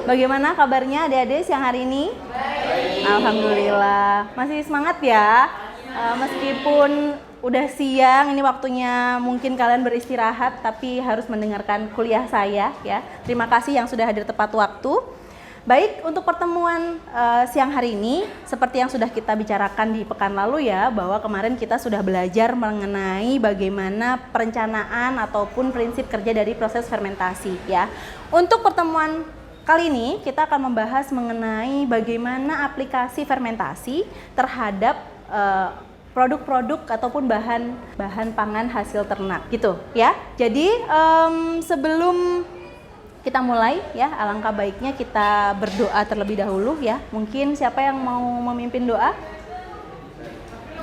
Bagaimana kabarnya adik-adik siang hari ini? Baik. Alhamdulillah. Masih semangat ya? Meskipun udah siang, ini waktunya mungkin kalian beristirahat, tapi harus mendengarkan kuliah saya ya. Terima kasih yang sudah hadir tepat waktu. Baik, untuk pertemuan siang hari ini, seperti yang sudah kita bicarakan di pekan lalu ya, bahwa kemarin kita sudah belajar mengenai bagaimana perencanaan ataupun prinsip kerja dari proses fermentasi ya. Untuk pertemuan kali ini, kita akan membahas mengenai bagaimana aplikasi fermentasi terhadap produk-produk ataupun bahan pangan hasil ternak gitu ya. Jadi sebelum kita mulai ya, alangkah baiknya kita berdoa terlebih dahulu ya. Mungkin siapa yang mau memimpin doa?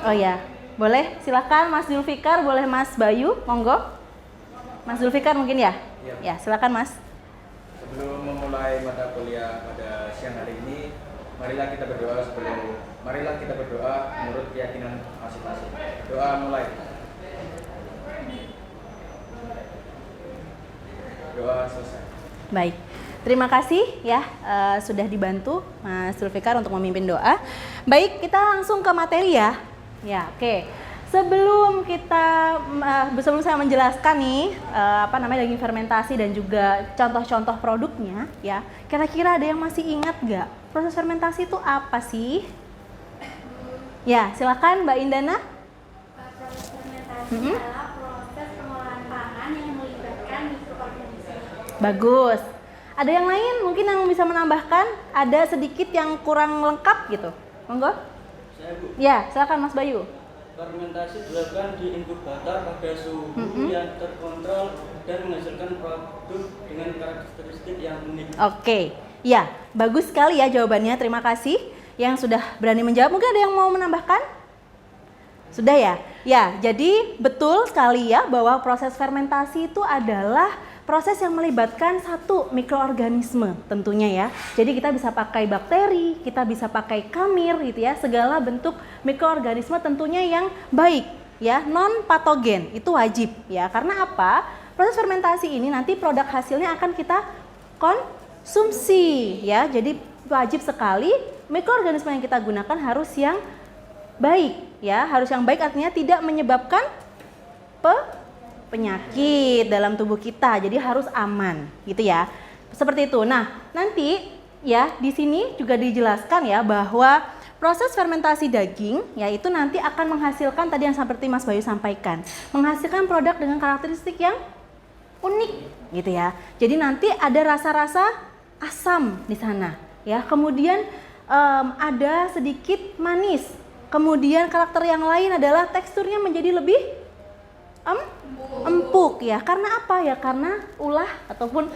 Oh ya, boleh silakan Mas Zulfikar, boleh Mas Bayu, monggo. Mas Zulfikar mungkin ya? Ya, silakan Mas. Sebelum memulai mata kuliah pada siang hari ini, marilah kita berdoa menurut keyakinan masing-masing. Doa mulai. Doa selesai. Baik, terima kasih ya sudah dibantu Mas Zulfikar untuk memimpin doa. Baik, kita langsung ke materi ya. Ya, oke. Sebelum saya menjelaskan nih daging fermentasi dan juga contoh-contoh produknya ya. Kira-kira ada yang masih ingat nggak proses fermentasi itu apa sih? Ya, silakan Mbak Indana. Proses fermentasi adalah proses pengolahan pangan yang melibatkan mikroorganisme. Bagus. Ada yang lain mungkin yang bisa menambahkan? Ada sedikit yang kurang lengkap gitu. Monggo. Saya Bu. Ya, silakan Mas Bayu. Fermentasi dilakukan di inkubator pada suhu yang terkontrol dan menghasilkan produk dengan karakteristik yang unik. Oke. Ya, bagus sekali ya jawabannya. Terima kasih yang sudah berani menjawab. Mungkin ada yang mau menambahkan? Sudah ya? Ya, jadi betul sekali ya bahwa proses fermentasi itu adalah proses yang melibatkan satu mikroorganisme tentunya ya. Jadi kita bisa pakai bakteri, kita bisa pakai kamir gitu ya, segala bentuk mikroorganisme tentunya yang baik ya, non patogen itu wajib ya. Karena apa? Proses fermentasi ini nanti produk hasilnya akan kita konsumsi ya. Jadi wajib sekali mikroorganisme yang kita gunakan harus yang baik ya, harus yang baik artinya tidak menyebabkan penyakit dalam tubuh kita, jadi harus aman gitu ya, seperti itu. Nah nanti ya di sini juga dijelaskan ya bahwa proses fermentasi daging ya itu nanti akan menghasilkan tadi yang seperti Mas Bayu sampaikan, menghasilkan produk dengan karakteristik yang unik gitu ya. Jadi nanti ada rasa-rasa asam di sana ya, kemudian ada sedikit manis, kemudian karakter yang lain adalah teksturnya menjadi lebih empuk ya. Karena apa ya? Karena ulah ataupun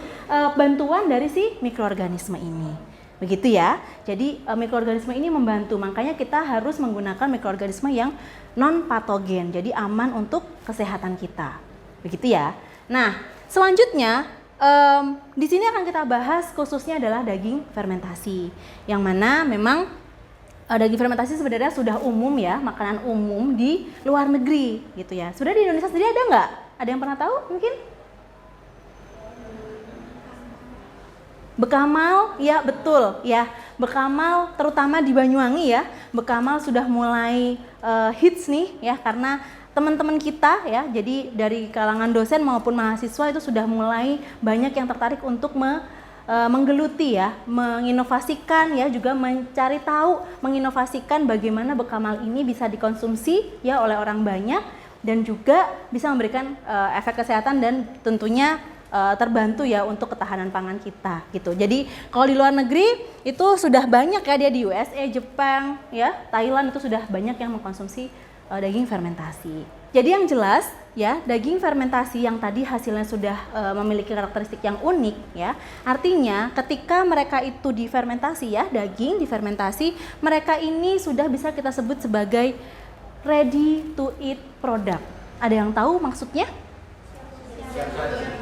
bantuan dari si mikroorganisme ini. Begitu ya. Jadi mikroorganisme ini membantu. Makanya kita harus menggunakan mikroorganisme yang non patogen. Jadi aman untuk kesehatan kita. Begitu ya. Nah, selanjutnya di sini akan kita bahas khususnya adalah daging fermentasi. Yang mana memang daging fermentasi sebenarnya sudah umum ya, makanan umum di luar negeri gitu ya. Sudah di Indonesia sendiri ada nggak? Ada yang pernah tahu mungkin? Bekamal, ya betul ya. Bekamal terutama di Banyuwangi ya. Bekamal sudah mulai hits nih ya, karena teman-teman kita ya, jadi dari kalangan dosen maupun mahasiswa itu sudah mulai banyak yang tertarik untuk menggeluti ya, menginovasikan ya, juga mencari tahu, menginovasikan bagaimana bekamal ini bisa dikonsumsi ya oleh orang banyak dan juga bisa memberikan efek kesehatan dan tentunya terbantu ya untuk ketahanan pangan kita gitu. Jadi kalau di luar negeri itu sudah banyak ya, dia di USA, Jepang ya, Thailand itu sudah banyak yang mengkonsumsi daging fermentasi. Jadi yang jelas ya, daging fermentasi yang tadi hasilnya sudah memiliki karakteristik yang unik ya. Artinya ketika mereka itu difermentasi ya, daging difermentasi, mereka ini sudah bisa kita sebut sebagai ready to eat product. Ada yang tahu maksudnya?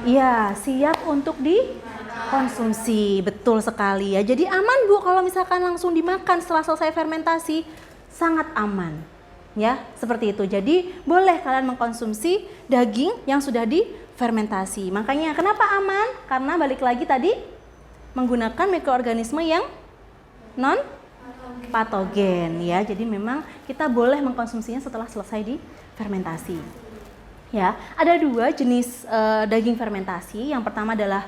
Iya, siap untuk dikonsumsi. Betul sekali ya. Jadi aman Bu kalau misalkan langsung dimakan setelah selesai fermentasi, sangat aman. Ya, seperti itu. Jadi boleh kalian mengkonsumsi daging yang sudah difermentasi. Makanya kenapa aman? Karena balik lagi tadi menggunakan mikroorganisme yang non patogen ya. Jadi memang kita boleh mengkonsumsinya setelah selesai di fermentasi. Ya, ada 2 jenis daging fermentasi. Yang pertama adalah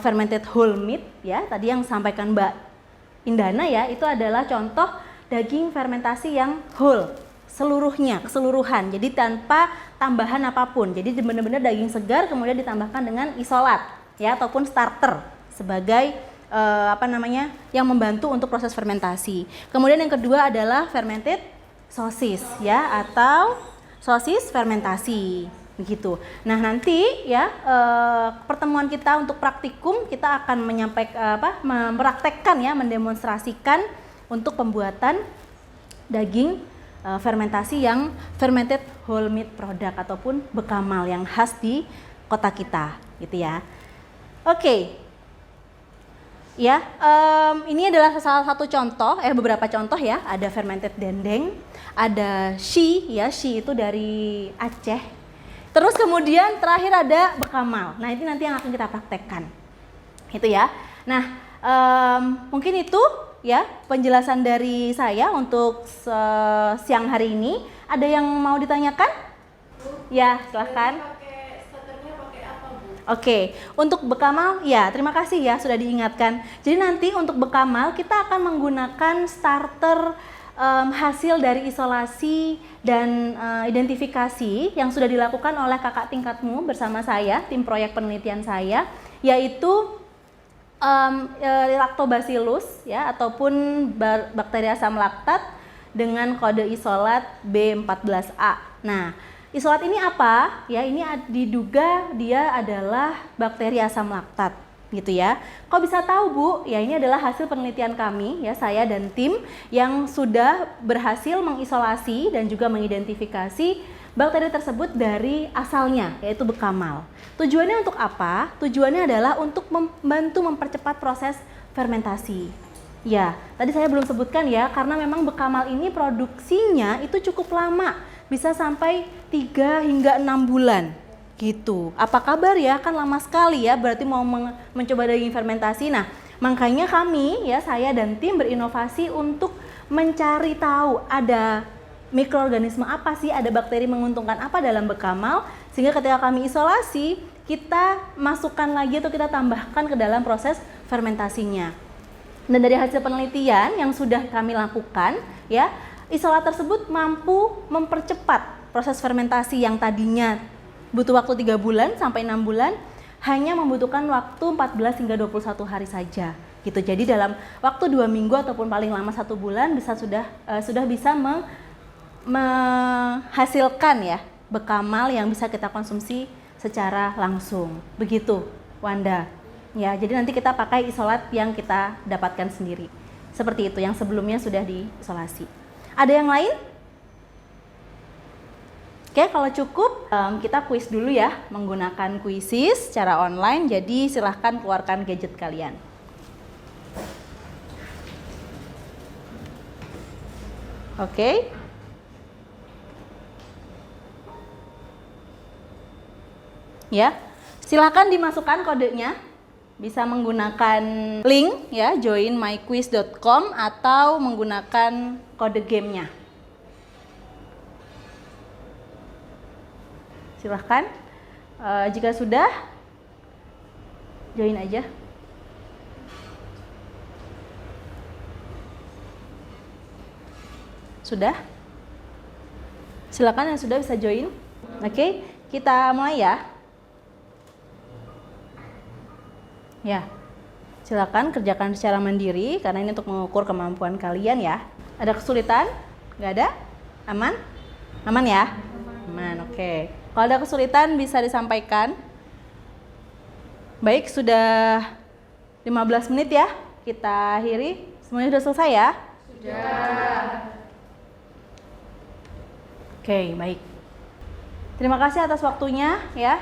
fermented whole meat ya. Tadi yang sampaikan Mbak Indana ya, itu adalah contoh daging fermentasi yang whole, keseluruhan. Jadi tanpa tambahan apapun. Jadi benar-benar daging segar kemudian ditambahkan dengan isolat ya ataupun starter sebagai yang membantu untuk proses fermentasi. Kemudian yang kedua adalah fermented sosis ya atau sosis fermentasi begitu. Nah, nanti ya pertemuan kita untuk praktikum kita akan mempraktekkan ya, mendemonstrasikan untuk pembuatan daging fermentasi yang fermented whole meat product ataupun bekamal yang khas di kota kita gitu ya. Oke. Ya, ini adalah salah satu contoh, beberapa contoh ya. Ada fermented dendeng, ada shi ya, shi itu dari Aceh. Terus kemudian terakhir ada bekamal. Nah, ini nanti yang akan kita praktekkan. Itu ya. Nah, mungkin itu ya penjelasan dari saya untuk siang hari ini. Ada yang mau ditanyakan? Ya, silahkan. Starternya pakai apa, Bu? Oke, untuk bekamal ya terima kasih ya sudah diingatkan. Jadi nanti untuk bekamal kita akan menggunakan starter hasil dari isolasi dan identifikasi yang sudah dilakukan oleh kakak tingkatmu bersama saya, tim proyek penelitian saya, yaitu Lactobacillus ya ataupun bakteri asam laktat dengan kode isolat B14A. Nah, isolat ini apa? Ya, ini diduga dia adalah bakteri asam laktat gitu ya. Kok bisa tahu, Bu? Ya, ini adalah hasil penelitian kami ya, saya dan tim yang sudah berhasil mengisolasi dan juga mengidentifikasi bakteri tersebut dari asalnya, yaitu bekamal. Tujuannya untuk apa? Tujuannya adalah untuk membantu mempercepat proses fermentasi. Ya, tadi saya belum sebutkan ya, karena memang bekamal ini produksinya itu cukup lama, bisa sampai 3 hingga 6 bulan gitu. Apa kabar ya? Kan lama sekali ya, berarti mau mencoba daging fermentasi. Nah, makanya kami ya, saya dan tim berinovasi untuk mencari tahu ada mikroorganisme apa sih, ada bakteri menguntungkan apa dalam bekamal, sehingga ketika kami isolasi, kita masukkan lagi atau kita tambahkan ke dalam proses fermentasinya. Dan dari hasil penelitian yang sudah kami lakukan, ya, isolat tersebut mampu mempercepat proses fermentasi yang tadinya butuh waktu 3 bulan sampai 6 bulan, hanya membutuhkan waktu 14 hingga 21 hari saja. Gitu. Jadi dalam waktu 2 minggu ataupun paling lama 1 bulan sudah bisa menghasilkan ya bekamal yang bisa kita konsumsi secara langsung. Begitu, Wanda. Ya, jadi nanti kita pakai isolat yang kita dapatkan sendiri. Seperti itu, yang sebelumnya sudah diisolasi. Ada yang lain? Oke, kalau cukup kita kuis dulu ya, menggunakan Quizzes secara online. Jadi silahkan keluarkan gadget kalian. Oke. Ya, silahkan dimasukkan kodenya. Bisa menggunakan link ya, joinmyquiz.com atau menggunakan kode gamenya. Silahkan. Jika sudah, join aja. Sudah? Silakan yang sudah bisa join. Oke, kita mulai ya. Ya, silakan kerjakan secara mandiri karena ini untuk mengukur kemampuan kalian ya. Ada kesulitan? Nggak ada? Aman? Aman ya? Aman, oke. Kalau ada kesulitan bisa disampaikan. Baik, sudah 15 menit ya. Kita akhiri. Semuanya sudah selesai ya? Sudah. Oke, baik. Terima kasih atas waktunya ya.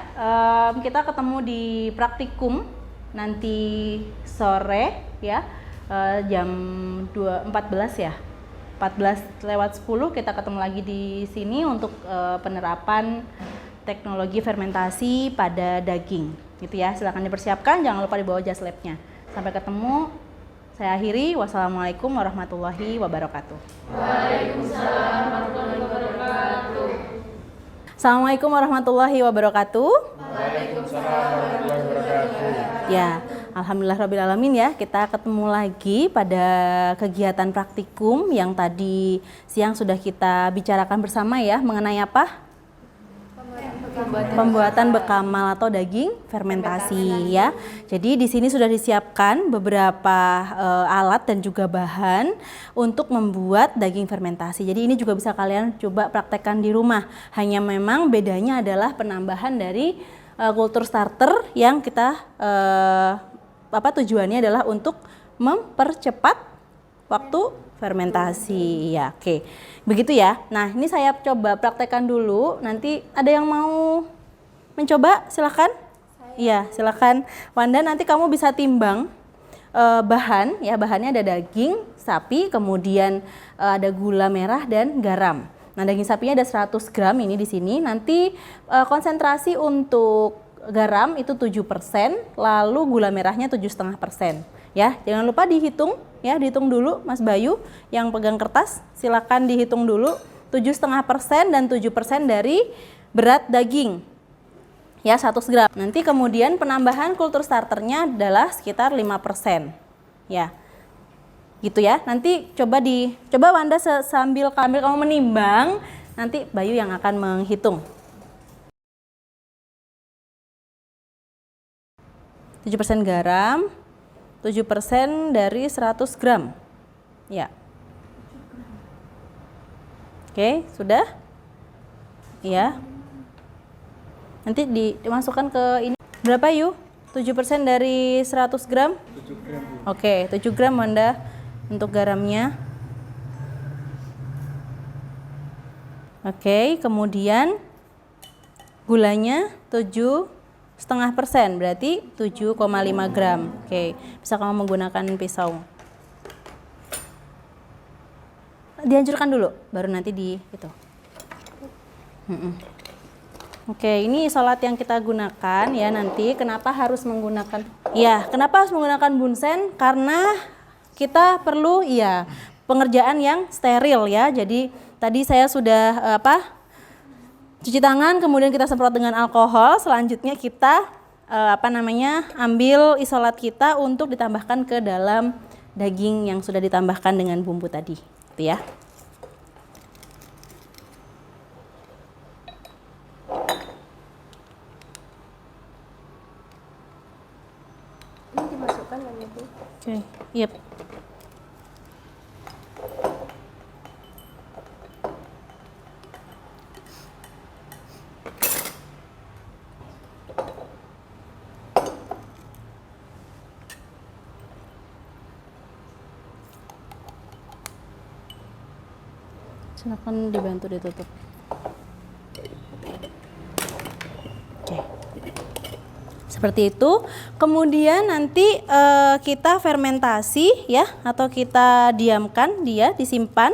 Kita ketemu di praktikum nanti sore ya, jam 14 ya. 14:10 kita ketemu lagi di sini untuk penerapan teknologi fermentasi pada daging gitu ya. Silakan dipersiapkan, jangan lupa dibawa jas labnya. Sampai ketemu. Saya akhiri. Wassalamualaikum warahmatullahi wabarakatuh. Assalamualaikum warahmatullahi wabarakatuh. Ya, alhamdulillahirrabbilalamin ya. Kita ketemu lagi pada kegiatan praktikum yang tadi siang sudah kita bicarakan bersama ya. Mengenai apa? Pembuatan bekamal atau daging fermentasi ya. Jadi di sini sudah disiapkan beberapa alat dan juga bahan untuk membuat daging fermentasi. Jadi ini juga bisa kalian coba praktekkan di rumah. Hanya memang bedanya adalah penambahan dari kultur starter yang kita tujuannya adalah untuk mempercepat waktu fermentasi ya. Oke. Begitu ya. Nah, ini saya coba praktekkan dulu. Nanti ada yang mau mencoba? Silakan. Iya, silakan. Wanda, nanti kamu bisa timbang bahan ya. Bahannya ada daging sapi, kemudian ada gula merah dan garam. Nah, daging sapinya ada 100 gram ini di sini. Nanti konsentrasi untuk garam itu 7%, lalu gula merahnya 7,5%. Ya, jangan lupa dihitung ya, dihitung dulu Mas Bayu yang pegang kertas, silakan dihitung dulu 7,5% dan 7% dari berat daging. Ya, 100 gram. Nanti kemudian penambahan kultur starternya adalah sekitar 5%. Ya. Gitu ya. Nanti coba Wanda sambil kamu menimbang, nanti Bayu yang akan menghitung. 7% garam, 7% dari 100 gram. Ya. Oke, sudah? Ya. Nanti dimasukkan ke ini. Berapa Yu? 7% dari 100 gram? 7 gram. Oke, 7 gram Wanda untuk garamnya. Oke, kemudian gulanya 7,5%, berarti 7,5 gram. Oke, bisa kamu menggunakan pisau. Dihancurkan dulu, baru nanti itu. Oke, ini isolat yang kita gunakan ya nanti. Kenapa harus menggunakan? Ya, kenapa harus menggunakan bunsen? Karena kita perlu pengerjaan yang steril ya. Jadi tadi saya sudah cuci tangan, kemudian kita semprot dengan alkohol. Selanjutnya kita ambil isolat kita untuk ditambahkan ke dalam daging yang sudah ditambahkan dengan bumbu tadi, gitu ya. Ini dimasukkan kan itu? Oke, yep. Silakan dibantu ditutup. Oke. Seperti itu. Kemudian nanti kita fermentasi ya, atau kita diamkan dia, disimpan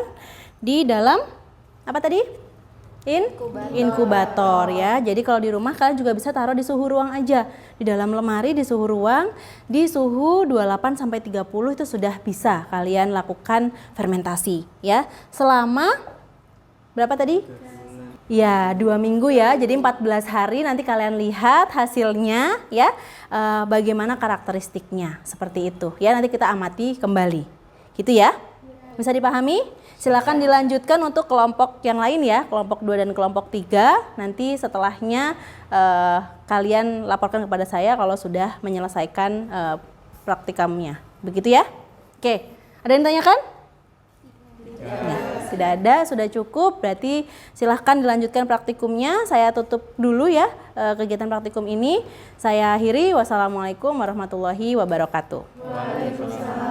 di dalam apa tadi? Inkubator ya. Jadi kalau di rumah kalian juga bisa taruh di suhu ruang aja. Di dalam lemari di suhu ruang, di suhu 28 sampai 30 itu sudah bisa kalian lakukan fermentasi ya. Selama berapa tadi? Ya, 2 minggu ya. Jadi 14 hari nanti kalian lihat hasilnya ya. Bagaimana karakteristiknya seperti itu. Ya, nanti kita amati kembali. Gitu ya. Bisa dipahami? Silakan dilanjutkan untuk kelompok yang lain ya, kelompok 2 dan kelompok 3. Nanti setelahnya kalian laporkan kepada saya kalau sudah menyelesaikan praktikumnya. Begitu ya? Oke, ada yang ditanyakan? Ya, tidak ada, sudah cukup. Berarti silahkan dilanjutkan praktikumnya. Saya tutup dulu ya kegiatan praktikum ini. Saya akhiri. Wassalamualaikum warahmatullahi wabarakatuh. Waalaikumsalam.